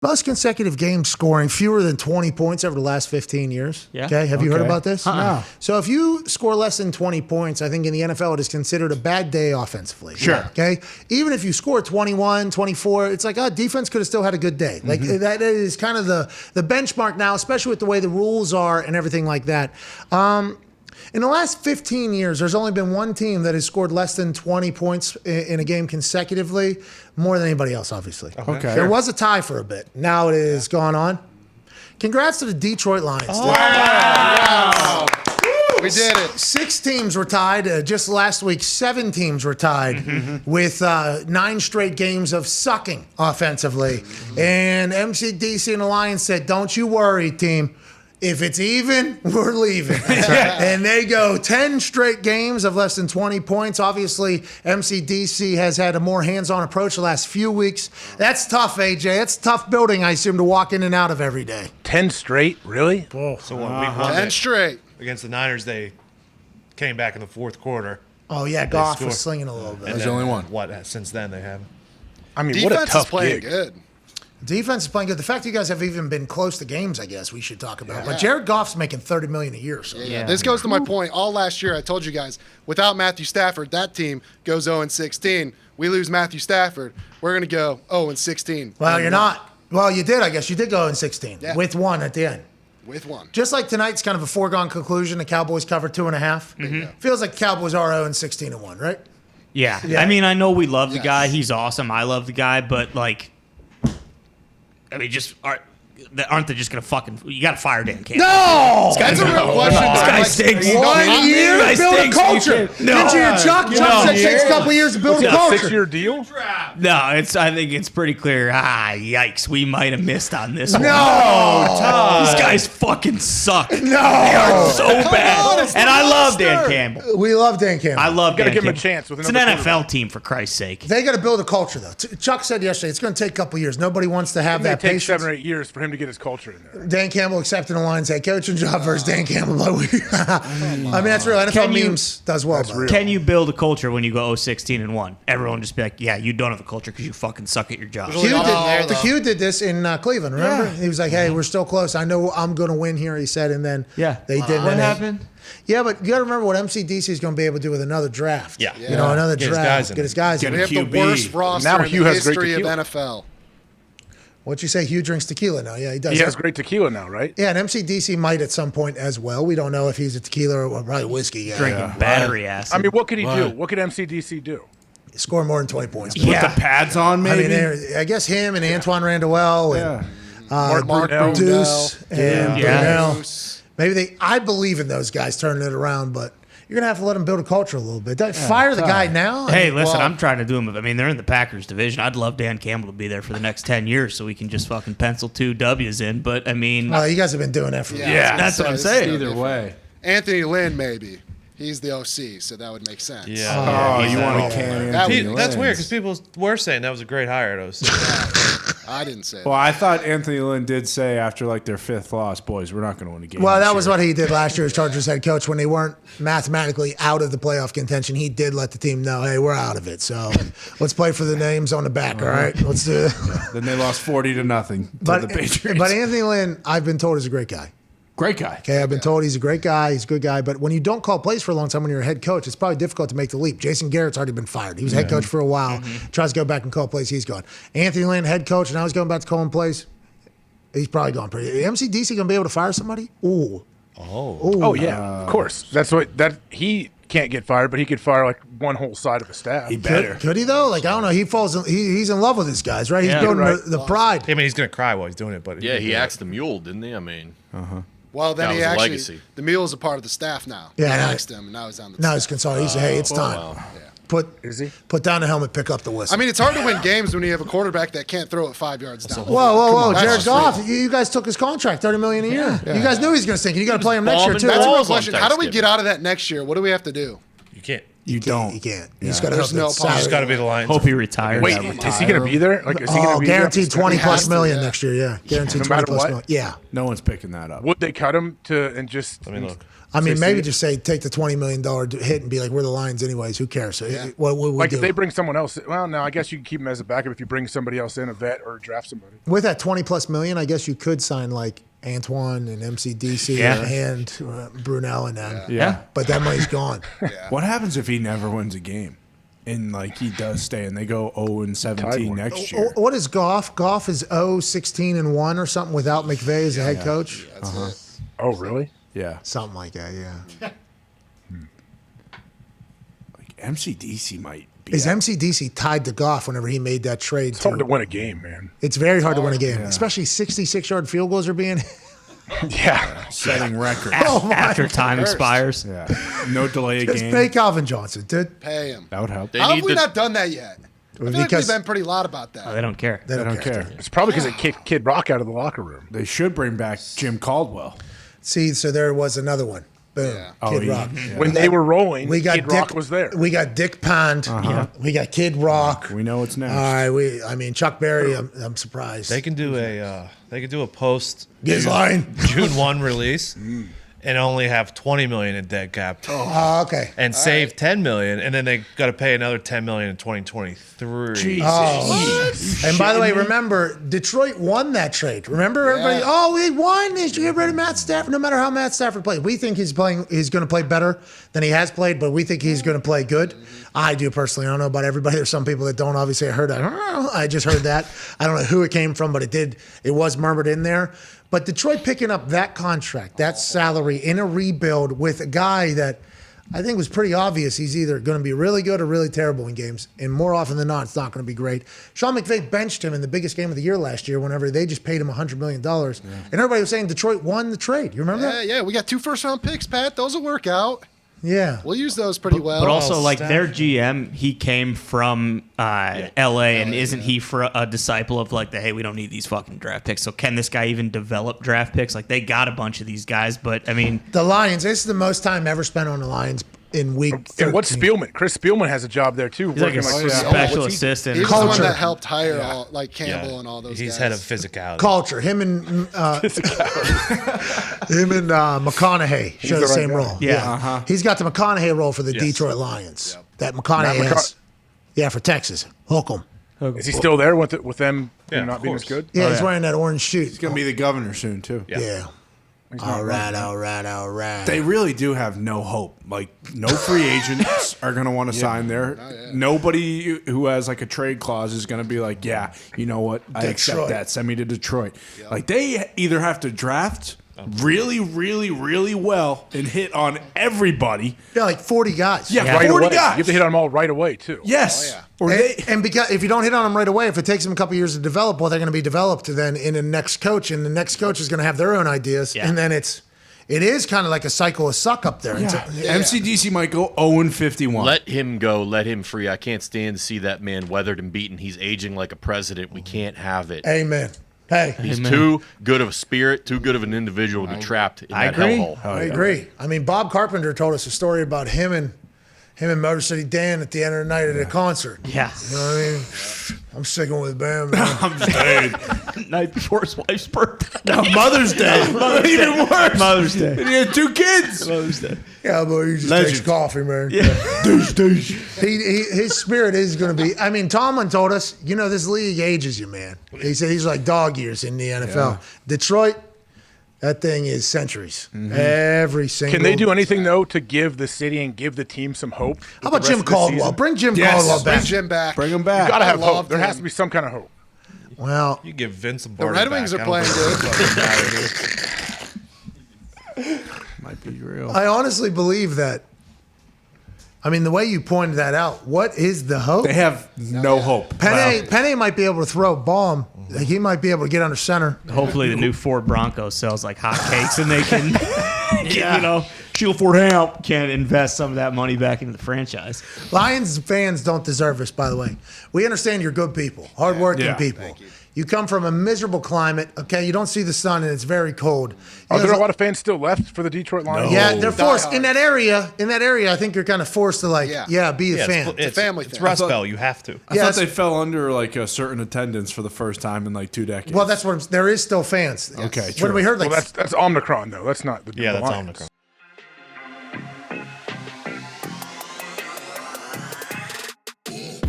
Most consecutive games scoring fewer than 20 points over the last 15 years. Yeah. Okay. Have you heard about this? No. So if you score less than 20 points, I think in the NFL it is considered a bad day offensively. Sure. Okay. Even if you score 21, 24, it's like, defense could have still had a good day. Like that is kind of the benchmark now, especially with the way the rules are and everything like that. In the last 15 years, there's only been one team that has scored less than 20 points in a game consecutively, more than anybody else, obviously. Okay. There was a tie for a bit. Now it is gone on. Congrats to the Detroit Lions. Wow. We did it. 6 teams were tied. Just last week, 7 teams were tied with 9 straight games of sucking offensively. And MCDC and the Lions said, don't you worry, team. If it's even, we're leaving. And they go 10 straight games of less than 20 points. Obviously, MCDC has had a more hands-on approach the last few weeks. That's tough, AJ. That's a tough building, I assume, to walk in and out of every day. 10 straight? Really? So what, week 1 10 straight. against the Niners, they came back in the fourth quarter. Oh, yeah, Goff was slinging a little bit. And There's then only one. What, since then they haven't. I mean, Defense what a tough is playing gig. good. Defense is playing good. The fact you guys have even been close to games, I guess we should talk about. But Jared Goff's making $30 million a year. So. Yeah. This goes to my point. All last year, I told you guys, without Matthew Stafford, that team goes 0-16. We lose Matthew Stafford, we're going to go 0-16. Well, you're not. Well, you did, I guess. You did go in 16 Yeah. with 1 at the end. With 1. Just like tonight's kind of a foregone conclusion, the Cowboys covered 2.5. Feels like the Cowboys are 0-16-1, right? Yeah. Yeah. I mean, I know we love the Yes. guy. He's awesome. I love the guy, but like, I mean, aren't they just gonna fucking? You gotta fire Dan Campbell. No! That's a real question. This guy Like, stinks. 1 year Guy to build a stinks. culture. No. Didn't you hear Chuck? Chuck said it takes a couple years to build a A culture. 6-year deal? No, I think it's pretty clear. Yikes, we might have missed on this one. No! These guys fucking suck. No! They are so bad. on, it's And the I love Dan roster. Campbell. We love Dan Campbell. I love Gotta Dan give him a Campbell. chance with It's an another NFL team, for Christ's sake. They got to build a culture, though. Chuck said yesterday it's going to take a couple years. Nobody wants to have It that may take patience. 7 or 8 years for him to get his culture in there. Dan Campbell accepting the Lions head coaching job versus Dan Campbell. I mean, that's real. NFL Can you- memes does well. By the way. Can you build a culture when you go 0-16-1? Everyone just be like, yeah, you don't have a culture because you fucking suck at your job. Really awesome. The Q did this in Cleveland, remember? He was like, hey, we're still close. I know I'm going to win here, he said, and then they didn't. What And happened? Yeah, but you got to remember what MCDC is going to be able to do with another draft. Yeah. You know, another Get his draft. guys in Get his guys in. We have the QB. worst roster Now in Hugh the has great history of tequila. NFL. What'd you say? Hugh drinks tequila now. Yeah, he does. He has great tequila now, right? Yeah, and MCDC might at some point as well. We don't know if he's a tequila or probably whiskey. Yeah. Drinking battery acid. I mean, what could he do? What could MCDC do? Score more than 20 points. Put the pads on, I maybe? mean, I guess him and Antoine Randall and Mark Brunell. Deuce and Yeah. Brunell. Maybe I believe in those guys turning it around, but you're going to have to let them build a culture a little bit. Fire the guy now. Hey, listen, well- I'm trying to do them. I mean, they're in the Packers division. I'd love Dan Campbell to be there for the next 10 years so we can just fucking pencil 2 W's in. But, I mean, Well, you guys have been doing that for years. Yeah, that's what I'm saying. Either way. Anthony Lynn, maybe. He's the OC, so that would make sense. Yeah. Oh, you want that to can That Anthony would- That's Lynn. weird because people were saying that was a great hire at OC. I didn't say Well, that. I thought Anthony Lynn did say after like their 5th loss, boys, we're not going to win a game. Well, this that was year." what he did last year as Chargers head coach when they weren't mathematically out of the playoff contention. He did let the team know, hey, we're out of it. So let's play for the names on the back, all right? Let's do it. Then they lost 40-0 to But, the Patriots. but Anthony Lynn, I've been told, is a great guy. Great guy. Okay, I've been told he's a great guy. He's a good guy. But when you don't call plays for a long time when you're a head coach, it's probably difficult to make the leap. Jason Garrett's already been fired. He was head coach for a while. Tries to go back and call plays. He's gone. Anthony Lynn, head coach, and now he's going back to calling plays. He's probably gone pretty. MCDC going to be able to fire somebody? Ooh. Oh, yeah, of course. That's what he can't get fired, but he could fire like one whole side of a staff. He better. Could he, though? Like, I don't know. He's in love with these guys, right? He's Yeah, building right. the pride. I mean, he's going to cry while he's doing it, but Yeah, he axed the mule, didn't he? I mean, Well, then That he was a actually, legacy. the mule is a part of the staff now. Yeah, I now- asked him, and now he's on the Now staff. he's consulting. He said, hey, it's time. wow. Put down the helmet, pick up the whistle. I mean, it's hard to win games when you have a quarterback that can't throw it 5 yards down. Whoa. That's Jared just Goff, real. you guys took his contract, $30 million a year. You guys knew he was going to stink. You got to play him next year, bombing too. That's a balls real on question. How do we Thanksgiving. get out of that next year? What do we have to do? you can't. You don't. You can't. Yeah. You just got to There's no You just got to be the Lions. Hope he retires. Wait, is he going to be there? Like, is he going to be guaranteed there? 20 He plus has to, million yeah. next year. Yeah, guaranteed No 20 matter plus what? million. Yeah. No one's picking that up. Would they cut him and just? Let me look. I mean, So maybe see- just say take the $20 million hit and be like, we're the Lions anyways. Who cares? So what would we Like do? if they bring someone else, well, no, I guess you can keep him as a backup if you bring somebody else in, a vet, or draft somebody. With that 20 plus million, I guess you could sign like Antoine and MCDC Yeah. and Brunel and them. Yeah. But that money's gone. What happens if he never wins a game? And like he does stay and they go 0-17 next year. What is Goff? Goff is 0-16-1 or something without McVay as the head coach. That's it. Oh, really? Yeah. Something like that, yeah. Like MCDC might be Is MCDC tied to Goff whenever he made that trade? It's hard to win a game, man. It's very hard to win a game, especially 66-yard field goals are being. Yeah. setting records. After time expires. Yeah. No delay a Just game. pay Calvin Johnson, dude. Pay him. That would help. They How have need we to- not done that yet? I feel like we've Because- been pretty loud about that. Oh, they don't care. They I don't care. It's probably because they kicked Kid Rock out of the locker room. They should bring back Jim Caldwell. See, so there was another one. Boom. Yeah. Kid yeah. Rock. Yeah. When they were rolling, We got Kid Dick, Rock was there. We got Dick Pond. We got Kid Rock. We know what's next. All right, I mean Chuck Berry. I'm surprised. They can do a post His line. June 1 release and only have 20 million in dead cap Oh, okay. and save 10 million, and then they got to pay another 10 million in 2023. Jesus. Oh. And by the way, remember Detroit won that trade. Remember everybody? Yeah. Oh, we won. They should get rid of Matt Stafford. No matter how Matt Stafford plays, we think he's going to play better than he has played, but we think he's going to play good. I do personally. I don't know about everybody. There's some people that don't. Obviously, I heard that. I just heard that. I don't know who it came from, but it was murmured in there. But Detroit picking up that contract, that salary in a rebuild with a guy that I think was pretty obvious he's either going to be really good or really terrible in games. And more often than not, it's not going to be great. Sean McVay benched him in the biggest game of the year last year whenever they just paid him $100 million. And everybody was saying Detroit won the trade. You remember that? Yeah, we got 2 first-round picks, Pat. Those will work out. Yeah. We'll use those pretty well. But also, Oh, like Stafford. their GM, he came from L.A. and isn't he for a disciple of like the hey, we don't need these fucking draft picks. So can this guy even develop draft picks? Like they got a bunch of these guys, but I mean, The Lions, this is the most time ever spent on the Lions in week 13. And what's Spielman? Chris Spielman has a job there too. he's like a working for the- special what's he- assistant. He's the one Culture. that helped hire all, like Campbell and all those He's guys. head of physicality. Culture. Him and McConaughey share the the right same guy. role. Yeah. He's got the McConaughey role for the Detroit Lions. That McConaughey Matt has. Yeah, for Texas. Hook 'em. Is he still there with them Yeah, not of being as course. good? Yeah, he's wearing that orange suit. He's going to be the governor soon, too. Yeah. All right. They really do have no hope. Like, no free agents are going to want to sign there. Nobody who has, like, a trade clause is going to be like, yeah, you know what? I accept Detroit. that. Send me to Detroit. Like, they either have to draft really, really, really well and hit on everybody. Yeah, like 40 guys. Yeah, Right 40 away. guys. You have to hit on them all right away too. Yes. Or And, they, and because if you don't hit on them right away, if it takes them a couple years to develop, well, they're going to be developed then in the next coach, and the next coach is going to have their own ideas, Yeah. and then it is kind of like a cycle of suck up there. MCDC might go 0-51. Let him go. Let him free. I can't stand to see that man weathered and beaten. He's aging like a president. We can't have it. Amen. Hey, He's too good of a spirit, too good of an individual to be trapped in that agree. hellhole. I agree. I mean, Bob Carpenter told us a story about him and Motor City Dan at the end of the night at a concert. yeah, You know what I mean? I'm sticking with Bam, man. I'm dead. night before his wife's birthday. No, Mother's Day. Even worse. Mother's Day. And he had 2 kids. Mother's Day. Yeah, but he just Legend. takes coffee, man. Yeah. Douche. His spirit is going to be. I mean, Tomlin told us, this league ages you, man. He said he's like dog years in the NFL. Detroit, that thing is centuries. Every single. Can they do anything though to give the city and give the team some hope? How about Jim Caldwell? Bring Jim Caldwell Bring back. Jim back. Bring him back. Gotta have I hope. loved There has him. to be some kind of hope. Well, You give Vince a The Red Wings are playing good. Might be real. I honestly believe that. I mean, the way you pointed that out, what is the hope? They have no hope. Penny might be able to throw a bomb. Like, he might be able to get under center. Hopefully, the new Ford Bronco sells like hotcakes, and they can, Chill for him can invest some of that money back into the franchise. Lions fans don't deserve this, by the way. We understand you're good people, hardworking Yeah. people. Thank you. You come from a miserable climate, okay? You don't see the sun and it's very cold. Are You there know, a lot of fans still left for the Detroit Lions? Yeah, they're forced Die in that area. In that area, I think you're kind of forced to be a fan. It's a family It's thing. Rust Belt. You have to. I Yeah, thought that's- they fell under like a certain attendance for the first time in like 2 decades. Well, that's what there is still fans. Okay, When true. we heard like Well, that's Omicron though. That's not the Yeah, that's Lions. Omicron.